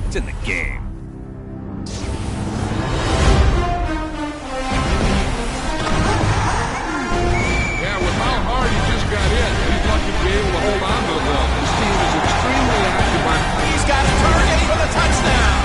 It's in the game. Yeah, with how hard he just got in, he's lucky to be able to hold on to the ball. This team is extremely active on. He's got a target for the touchdown.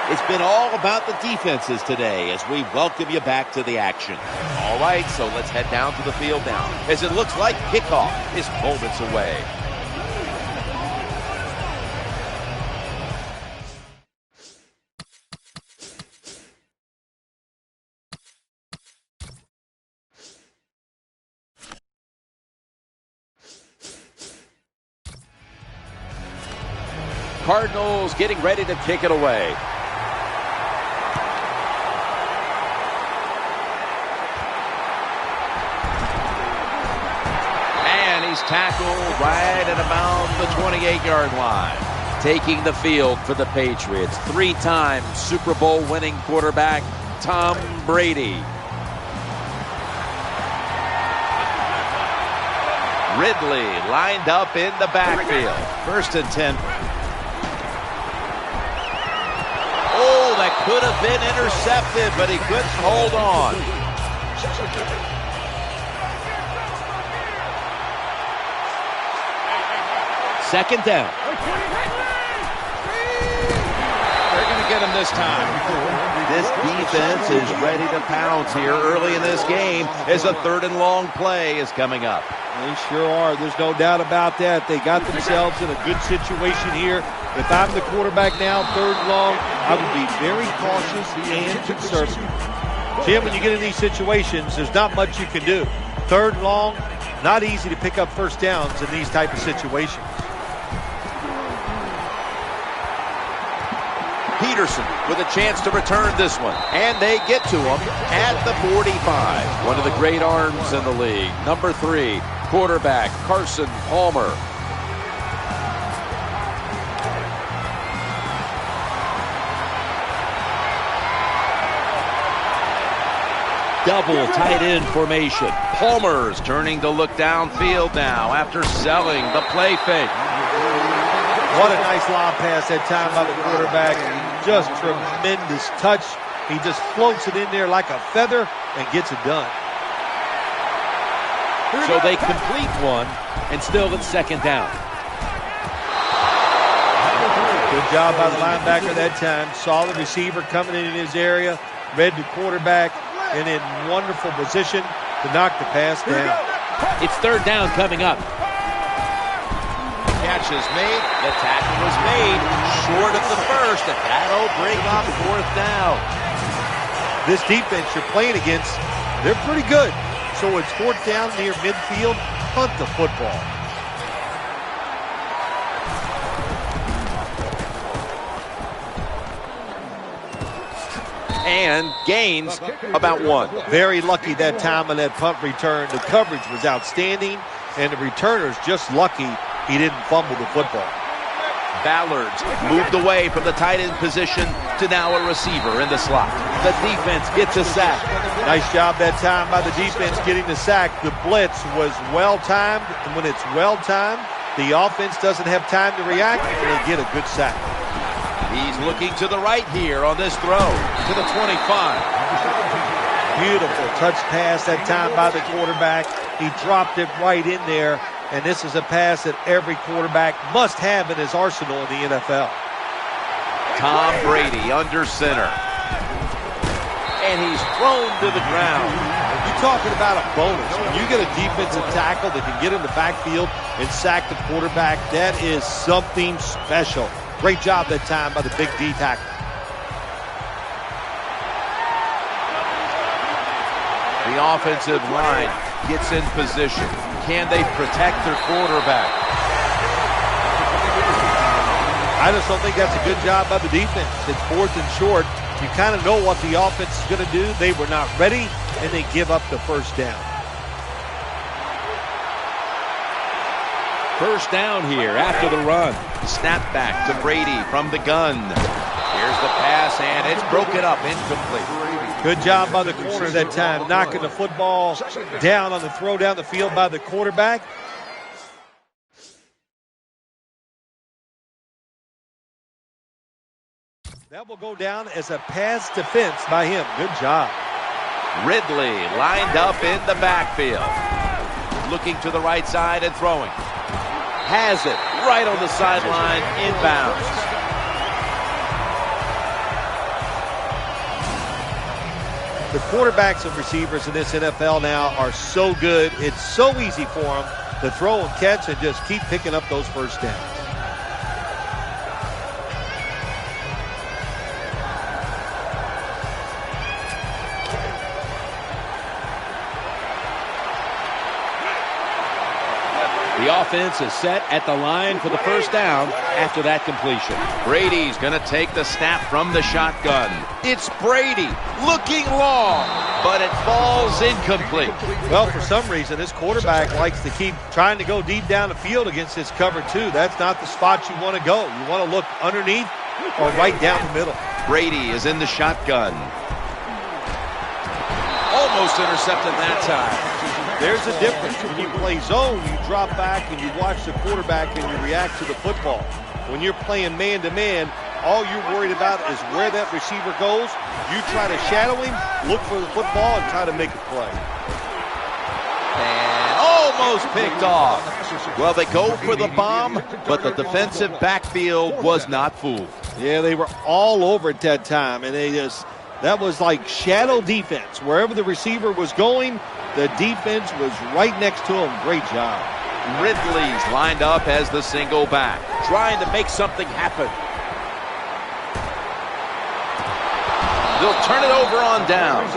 It's been all about the defenses today as we welcome you back to the action. All right, so let's head down to the field now, as it looks like kickoff is moments away. Cardinals getting ready to kick it away. He's tackled right at about the 28-yard line. Taking the field for the Patriots, three-time Super Bowl winning quarterback Tom Brady. Ridley lined up in the backfield. 1st and 10. Oh, that could have been intercepted, but he couldn't hold on. Second down. They're going to get him this time. This defense is ready to pounce here early in this game as a 3rd and long play is coming up. They sure are. There's no doubt about that. They got themselves in a good situation here. If I'm the quarterback now, 3rd and long, I would be very cautious and conservative. Jim, when you get in these situations, there's not much you can do. 3rd and long, not easy to pick up first downs in these type of situations. Peterson with a chance to return this one, and they get to him at the 45. One of the great arms in the league. Number 3, quarterback Carson Palmer. Double tight end formation. Palmer's turning to look downfield now after selling the play fake. What a nice lob pass that time by the quarterback. Just tremendous touch. He just floats it in there like a feather and gets it done. So they complete one, and still it's 2nd down. Good job by the linebacker that time. Saw the receiver coming in his area, read the quarterback, and in wonderful position to knock the pass down. It's third down coming up. Catch is made. The tackle was made short of the first, and that'll bring up fourth down. This defense you're playing against, they're pretty good. So it's fourth down near midfield. Punt the football. And gains about 1. Very lucky that time on that punt return. The coverage was outstanding, and the returner's just lucky he didn't fumble the football. Ballard's moved away from the tight end position to now a receiver in the slot. The defense gets a sack. Nice job that time by the defense getting the sack. The blitz was well-timed, and when it's well-timed, the offense doesn't have time to react, and they get a good sack. He's looking to the right here on this throw to the 25. Beautiful touch pass that time by the quarterback. He dropped it right in there, and this is a pass that every quarterback must have in his arsenal in the NFL. Tom Brady under center. And he's thrown to the ground. You're talking about a bonus. When you get a defensive tackle that can get in the backfield and sack the quarterback, that is something special. Great job that time by the big D tackle. The offensive line gets in position. Can they protect their quarterback? I just don't think that's a good job by the defense. It's fourth and short. You kind of know what the offense is going to do. They were not ready, and they give up the first down. First down here after the run. Snap back to Brady from the gun. Here's the pass, and it's broken up, incomplete. Good job by the corner that time, knocking the football down on the throw down the field by the quarterback. That will go down as a pass defense by him. Good job. Ridley lined up in the backfield. Looking to the right side and throwing. Has it right on the sideline, inbounds. The quarterbacks and receivers in this NFL now are so good. It's so easy for them to throw and catch and just keep picking up those first downs. The offense is set at the line for the first down after that completion. Brady's going to take the snap from the shotgun. It's Brady looking long, but it falls incomplete. Well, for some reason, this quarterback likes to keep trying to go deep down the field against this cover two. That's not the spot you want to go. You want to look underneath or right down the middle. Brady is in the shotgun. Almost intercepted that time. There's a difference. When you play zone, you drop back and you watch the quarterback and you react to the football. When you're playing man-to-man, all you're worried about is where that receiver goes. You try to shadow him, look for the football, and try to make a play. And almost picked off. Well, they go for the bomb, but the defensive backfield was not fooled. Yeah, they were all over at that time, and that was like shadow defense. Wherever the receiver was going, the defense was right next to him. Great job. Ridley's lined up as the single back, trying to make something happen. They'll turn it over on downs.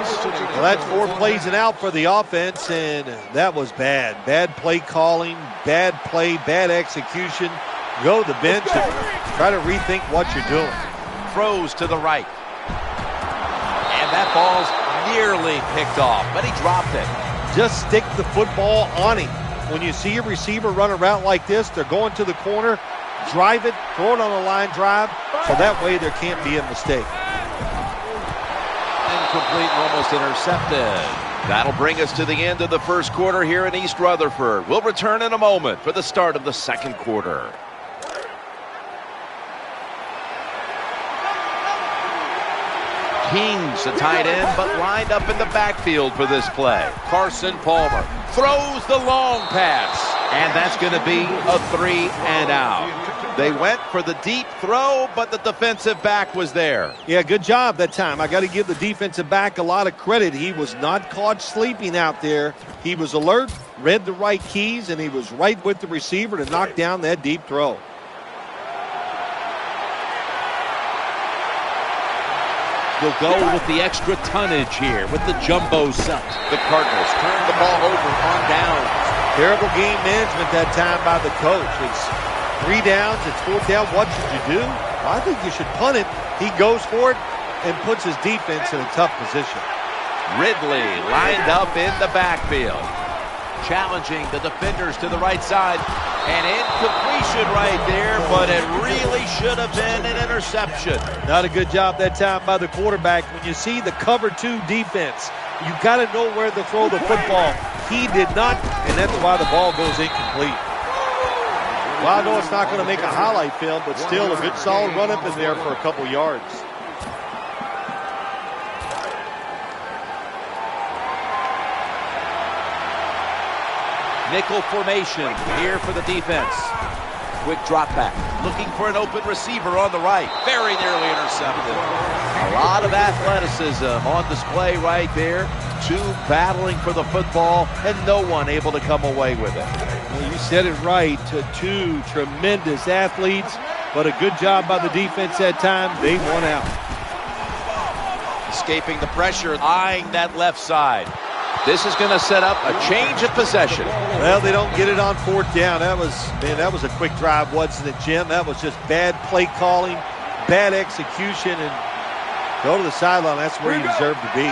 Well, that's 4 plays and out for the offense, and that was bad. Bad play calling, bad play, bad execution. Go to the bench and try to rethink what you're doing. Throws to the right. And that ball's nearly picked off, but he dropped it. Just stick the football on him. When you see a receiver run a route like this, they're going to the corner, drive it, throw it on a line drive, so that way there can't be a mistake. Incomplete and almost intercepted. That'll bring us to the end of the first quarter here in East Rutherford. We'll return in a moment for the start of the second quarter. King's a tight end, but lined up in the backfield for this play. Carson Palmer throws the long pass, and that's going to be a 3 and out. They went for the deep throw, but the defensive back was there. Yeah, good job that time. I got to give the defensive back a lot of credit. He was not caught sleeping out there. He was alert, read the right keys, and he was right with the receiver to knock down that deep throw. We'll go with the extra tonnage here with the jumbo set. The Cardinals turn the ball over on downs. Terrible game management that time by the coach. It's 3 downs, it's 4th down. What should you do? I think you should punt it. He goes for it and puts his defense in a tough position. Ridley lined up in the backfield. Challenging the defenders to the right side. An incompletion right there, but it really should have been an interception. Not a good job that time by the quarterback. When you see the cover 2 defense, you got to know where to throw the football. He did not, and that's why the ball goes incomplete. Well, I know it's not going to make a highlight film, but still a good solid run up in there for a couple yards. Nickel formation here for the defense. Quick drop back. Looking for an open receiver on the right. Very nearly intercepted. A lot of athleticism on display right there. 2 battling for the football and no one able to come away with it. Well, you said it right. 2 tremendous athletes, but a good job by the defense that time. They won out. Escaping the pressure, eyeing that left side. This is going to set up a change of possession. Well, they don't get it on 4th down. That was a quick drive, wasn't it, Jim? That was just bad play calling, bad execution, and go to the sideline. That's where you deserve to be.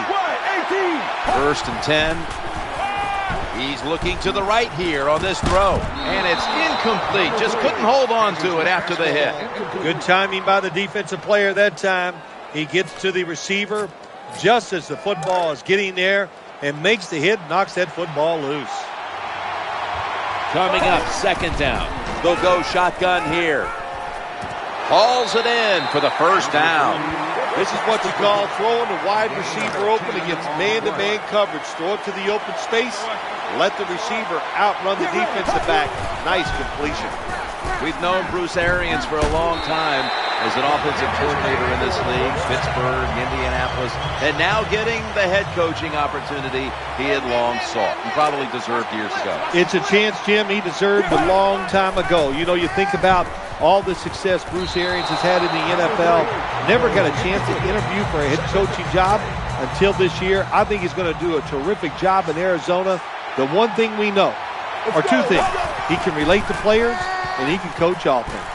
1st and 10. He's looking to the right here on this throw. And it's incomplete. Just couldn't hold on to it after the hit. Good timing by the defensive player that time. He gets to the receiver just as the football is getting there and makes the hit, knocks that football loose. Coming up, 2nd down. They'll go shotgun here. Hauls it in for the 1st down. This is what you call throwing the wide receiver open against man-to-man coverage. Throw it to the open space. Let the receiver outrun the defensive back. Nice completion. We've known Bruce Arians for a long time as an offensive coordinator in this league. Pittsburgh, Indianapolis, and now getting the head coaching opportunity he had long sought and probably deserved years ago. It's a chance, Jim, he deserved a long time ago. You know, you think about all the success Bruce Arians has had in the NFL. Never got a chance to interview for a head coaching job until this year. I think he's going to do a terrific job in Arizona. The one thing we know, or 2 things, he can relate to players and he can coach offense.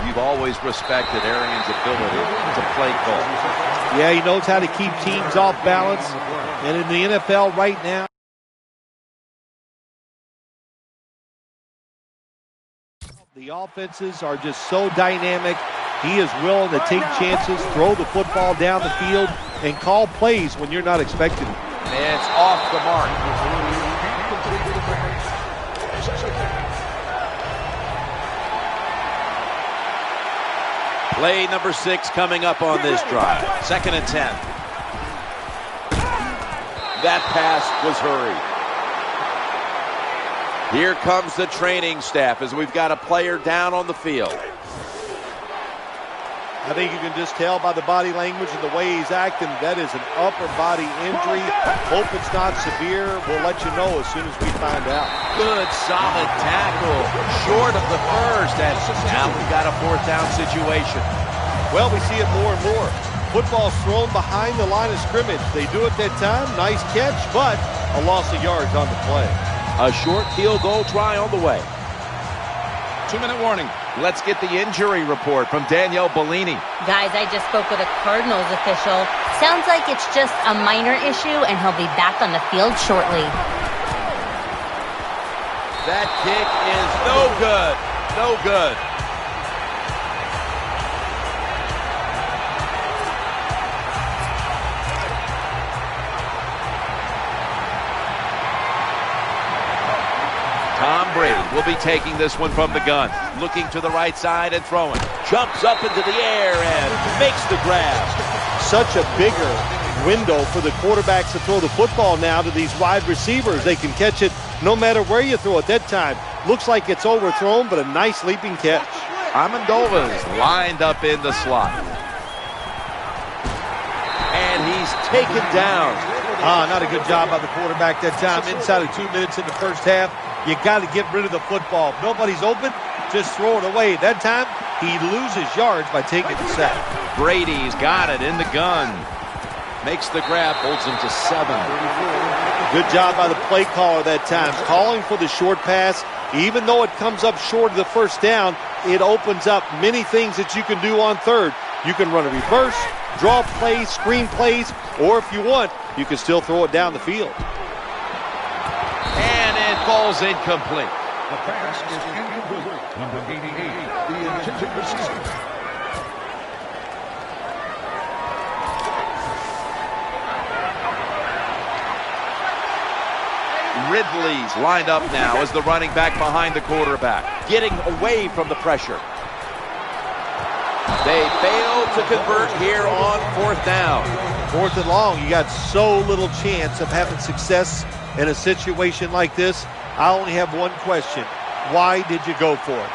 You've always respected Arians' ability to play call. Yeah, he knows how to keep teams off balance. And in the NFL right now, the offenses are just so dynamic. He is willing to take chances, throw the football down the field, and call plays when you're not expecting it. And it's off the mark. Play number 6 coming up on this drive. 2nd and 10. That pass was hurried. Here comes the training staff as we've got a player down on the field. I think you can just tell by the body language and the way he's acting, that is an upper body injury. Hope it's not severe. We'll let you know as soon as we find out. Good, solid tackle. Short of the first. And now we've got a 4th down situation. Well, we see it more and more. Football's thrown behind the line of scrimmage. They do it that time. Nice catch, but a loss of yards on the play. A short field goal try on the way. 2-minute warning. Let's get the injury report from Danielle Bellini. Guys, I just spoke with a Cardinals official. Sounds like it's just a minor issue, and he'll be back on the field shortly. That kick is no good. No good. Tom Brady will be taking this one from the gun. Looking to the right side and throwing. Jumps up into the air and makes the grab. Such a bigger window for the quarterbacks to throw the football now to these wide receivers. They can catch it no matter where you throw it that time. Looks like it's overthrown, but a nice leaping catch. Amendova's lined up in the slot. And he's taken down. Not a good job by the quarterback that time. Inside of 2 minutes in the first half, you got to get rid of the football. If nobody's open, just throw it away. That time, he loses yards by taking the sack. Brady's got it in the gun. Makes the grab, holds him to 7. Good job by the play caller that time. Calling for the short pass. Even though it comes up short of the first down, it opens up many things that you can do on third. You can run a reverse, draw plays, screen plays, or if you want, you can still throw it down the field. And it falls incomplete. The pass is incomplete. Number 88, the intended receiver. Ridley's lined up now as the running back behind the quarterback, getting away from the pressure. They fail to convert here on 4th down. 4th and long, you got so little chance of having success in a situation like this. I only have one question. Why did you go for it?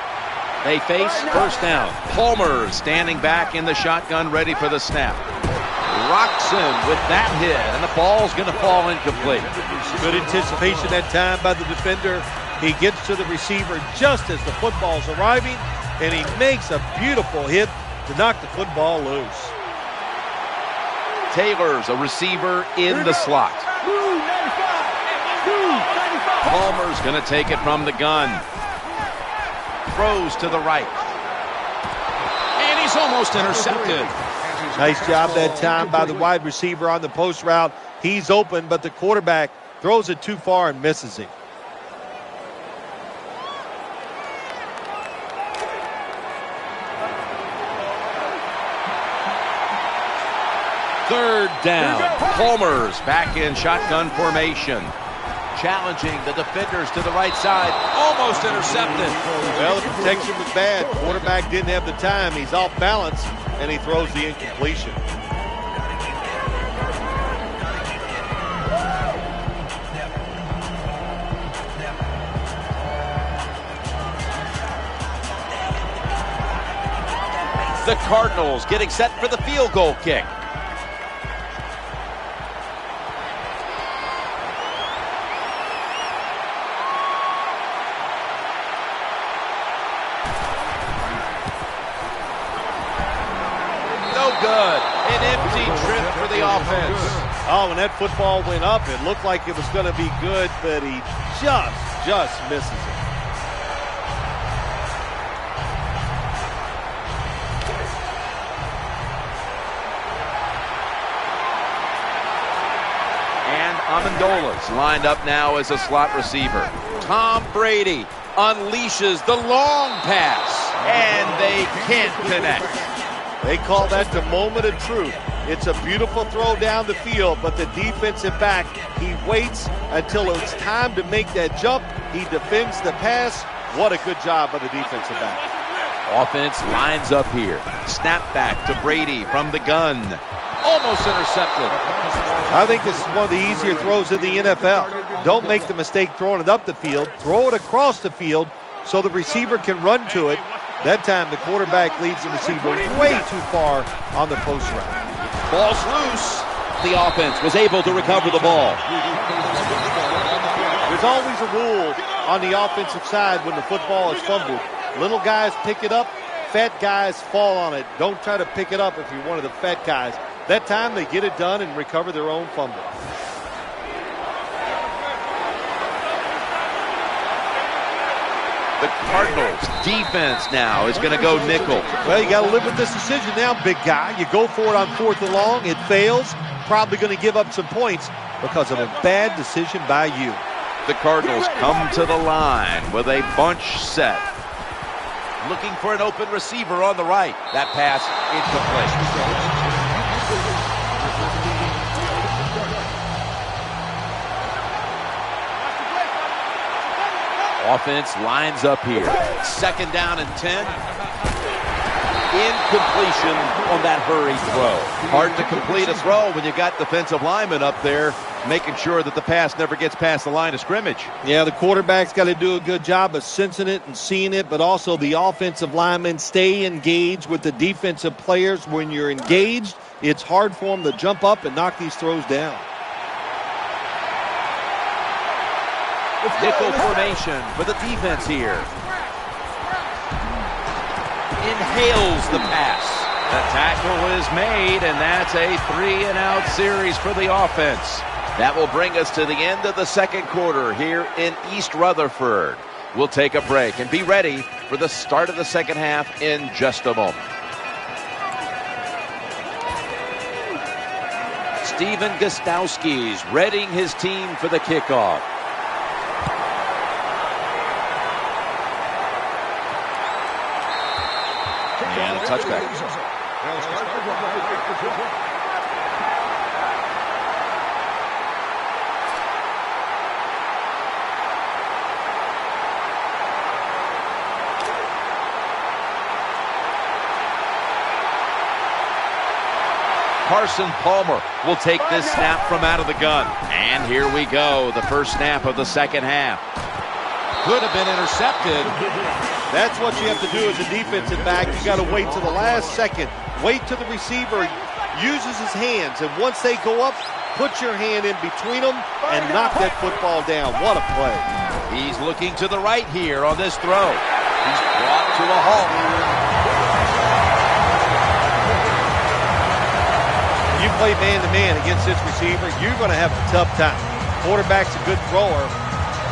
They face 1st down. Palmer standing back in the shotgun, ready for the snap. Rocks him with that hit, and the ball's going to fall incomplete. Good anticipation that time by the defender. He gets to the receiver just as the football's arriving, and he makes a beautiful hit to knock the football loose. Taylor's a receiver in the slot. Palmer's going to take it from the gun. Throws to the right. And he's almost intercepted. Nice job that time by the wide receiver on the post route. He's open, but the quarterback throws it too far and misses him. Third down. Palmer's back in shotgun formation. Challenging the defenders to the right side. Almost intercepted. Well, the protection was bad. Quarterback didn't have the time. He's off balance, and he throws the incompletion. The Cardinals getting set for the field goal kick. Good. An empty trip for the offense. Oh, when that football went up, it looked like it was going to be good, but he just misses it. And Amendola's lined up now as a slot receiver. Tom Brady unleashes the long pass, and they can't connect. They call that the moment of truth. It's a beautiful throw down the field, but the defensive back, he waits until it's time to make that jump. He defends the pass. What a good job by the defensive back. Offense lines up here. Snap back to Brady from the gun. Almost intercepted. I think this is one of the easier throws in the NFL. Don't make the mistake throwing it up the field. Throw it across the field so the receiver can run to it. That time the quarterback leads the receiver way too far on the post route. Ball's loose. The offense was able to recover the ball. There's always a rule on the offensive side when the football is fumbled. Little guys pick it up, fat guys fall on it. Don't try to pick it up if you're one of the fat guys. That time they get it done and recover their own fumble. The Cardinals defense now is going to go nickel. Well, you got to live with this decision now, big guy. You go for it on 4th and long. It fails. Probably going to give up some points because of a bad decision by you. The Cardinals come to the line with a bunch set. Looking for an open receiver on the right. That pass incomplete. Offense lines up here. 2nd down and 10. Incompletion on that hurried throw. Hard to complete a throw when you got defensive linemen up there making sure that the pass never gets past the line of scrimmage. Yeah, the quarterback's got to do a good job of sensing it and seeing it, but also the offensive linemen stay engaged with the defensive players. When you're engaged, it's hard for them to jump up and knock these throws down. Nickel formation for the defense here. Inhales the pass. The tackle is made, and that's a 3-and-out series for the offense. That will bring us to the end of the second quarter here in East Rutherford. We'll take a break and be ready for the start of the second half in just a moment. Steven Gostowski's readying his team for the kickoff. And a touchback. Carson Palmer will take this snap from out of the gun. And here we go, the first snap of the second half. Could have been intercepted. That's what you have to do as a defensive back. You got to wait to the last second. Wait till the receiver uses his hands. And once they go up, put your hand in between them and knock that football down. What a play. He's looking to the right here on this throw. He's brought to a halt. You play man-to-man against this receiver, you're going to have a tough time. Quarterback's a good thrower.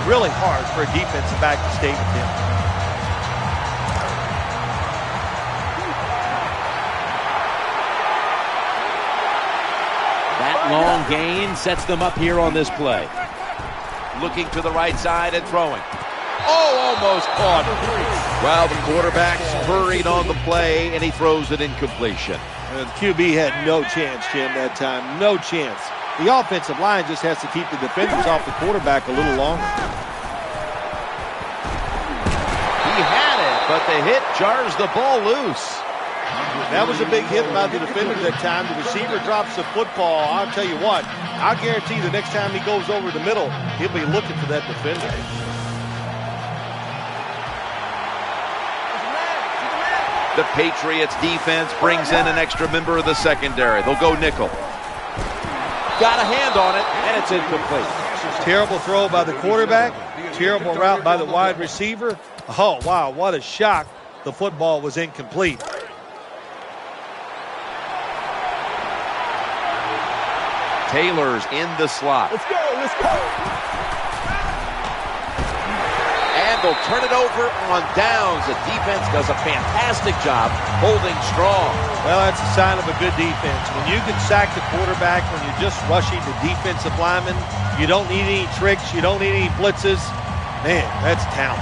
Really hard for a defensive back to stay with him. That long gain sets them up here on this play. Looking to the right side and throwing. Oh, almost caught. Well, the quarterback's hurried on the play, and he throws it incompletion. And QB had no chance, Jim, that time. No chance. The offensive line just has to keep the defenders off the quarterback a little longer. He had it, but the hit jars the ball loose. That was a big hit by the defender that time. The receiver drops the football. I'll tell you what, I guarantee the next time he goes over the middle, he'll be looking for that defender. The Patriots defense brings in an extra member of the secondary. They'll go nickel. Got a hand on it, and it's incomplete. Terrible throw by the quarterback. Terrible route by the wide receiver. Oh, wow, what a shock. The football was incomplete. Taylor's in the slot. Let's go, let's go. And they'll turn it over on downs. The defense does a fantastic job holding strong. Well, that's a sign of a good defense. When you can sack the quarterback, when you're just rushing the defensive lineman, you don't need any tricks, you don't need any blitzes. Man, that's talent.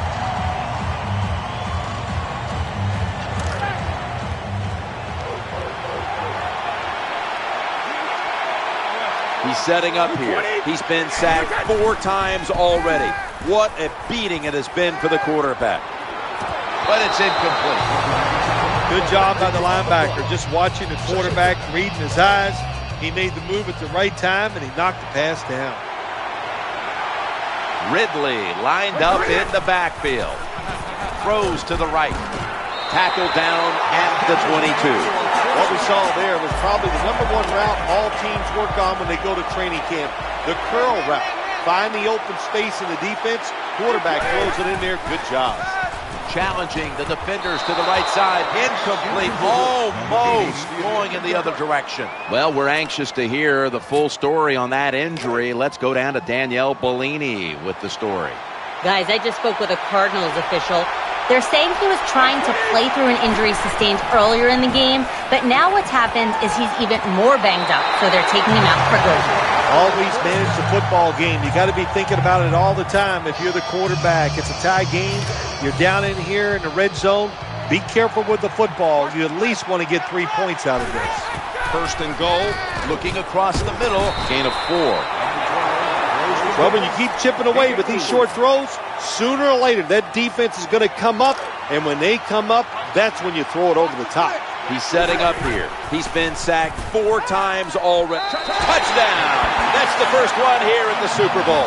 He's setting up here. He's been sacked 4 times already. What a beating it has been for the quarterback. But it's incomplete. Good job by the linebacker, just watching the quarterback, reading his eyes. He made the move at the right time, and he knocked the pass down. Ridley lined up in the backfield. Throws to the right. Tackle down at the 22. What we saw there was probably the #1 route all teams work on when they go to training camp. The curl route. Find the open space in the defense. Quarterback throws it in there. Good job. Challenging the defenders to the right side. Incomplete. Almost going in the other direction. Well, we're anxious to hear the full story on that injury. Let's go down to Danielle Bellini with the story. Guys, I just spoke with a Cardinals official. They're saying he was trying to play through an injury sustained earlier in the game, but now what's happened is he's even more banged up, so they're taking him out for good. Always manage the football game. You got to be thinking about it all the time. If you're the quarterback, it's a tie game. You're down in here in the red zone. Be careful with the football. You at least want to get 3 points out of this. First and goal, looking across the middle, gain of 4. Well, when you keep chipping away with these short throws, sooner or later that defense is going to come up, and when they come up, that's when you throw it over the top. He's setting up here. He's been sacked 4 times already. Touchdown! That's the first one here at the Super Bowl.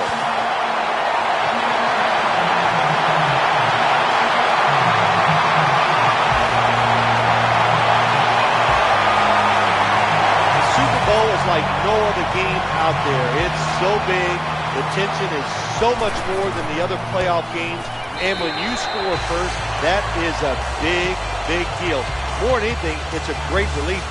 The Super Bowl is like no other game out there. It's so big. The tension is so much more than the other playoff games. And when you score first, that is a big, big deal. More than anything, it's a great relief